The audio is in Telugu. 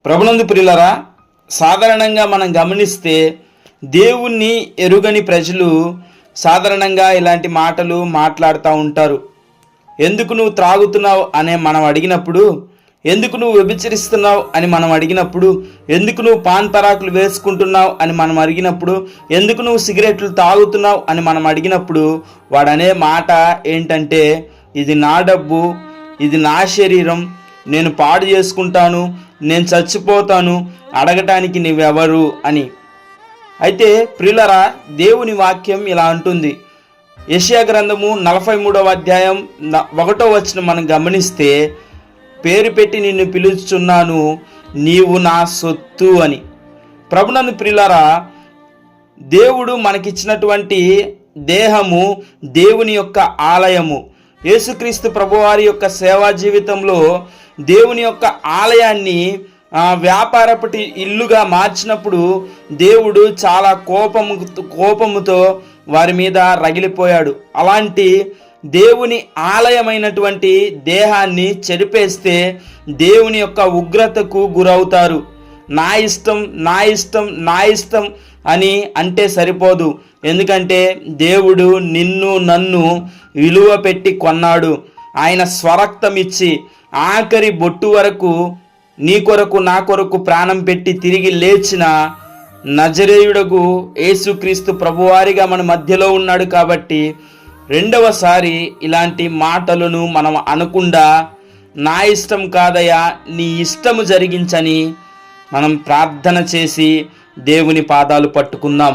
ప్రభునందు ప్రియులరా, సాధారణంగా మనం గమనిస్తే దేవుణ్ణి ఎరుగని ప్రజలు సాధారణంగా ఇలాంటి మాటలు మాట్లాడుతూ ఉంటారు. ఎందుకు నువ్వు త్రాగుతున్నావు అని మనం అడిగినప్పుడు, ఎందుకు నువ్వు వ్యభిచరిస్తున్నావు అని మనం అడిగినప్పుడు, ఎందుకు నువ్వు పాన్ పరాకులు వేసుకుంటున్నావు అని మనం అడిగినప్పుడు, ఎందుకు నువ్వు సిగరెట్లు తాగుతున్నావు అని మనం అడిగినప్పుడు వాడనే మాట ఏంటంటే, ఇది నా డబ్బు, ఇది నా శరీరం, నేను పాడు చేసుకుంటాను, నేను చచ్చిపోతాను, అడగటానికి నువ్వెవరు అని. అయితే ప్రియులరా, దేవుని వాక్యం ఇలా అంటుంది. యెషయా గ్రంథము 43వ అధ్యాయం 1వ వచనం మనం గమనిస్తే, పేరు పెట్టి నిన్ను పిలుచుచున్నాను, నీవు నా సొత్తు అని. ప్రభునందు ప్రియులరా, దేవుడు మనకిచ్చినటువంటి దేహము దేవుని యొక్క ఆలయము. యేసుక్రీస్తు ప్రభువారి యొక్క సేవా జీవితంలో దేవుని యొక్క ఆలయాన్ని వ్యాపారపటి ఇల్లుగా మార్చినప్పుడు దేవుడు చాలా కోపముతో వారి మీద రగిలిపోయాడు. అలాంటి దేవుని ఆలయమైనటువంటి దేహాన్ని చెరిపేస్తే దేవుని యొక్క ఉగ్రతకు గురవుతారు. నా ఇష్టం నా ఇష్టం నా ఇష్టం అని అంటే సరిపోదు. ఎందుకంటే దేవుడు నిన్ను నన్ను విలువ పెట్టి కొన్నాడు. ఆయన స్వరక్తం ఇచ్చి ఆఖరి బొట్టు వరకు నీ కొరకు నా కొరకు ప్రాణం పెట్టి తిరిగి లేచిన నజరేయుడకు యేసుక్రీస్తు ప్రభువారిగా మన మధ్యలో ఉన్నాడు. కాబట్టి రెండవసారి ఇలాంటి మాటలను మనం అనకుండా, నా ఇష్టం కాదయా నీ ఇష్టము జరిగించని మనం ప్రార్థన చేసి దేవుని పాదాలు పట్టుకుందాం.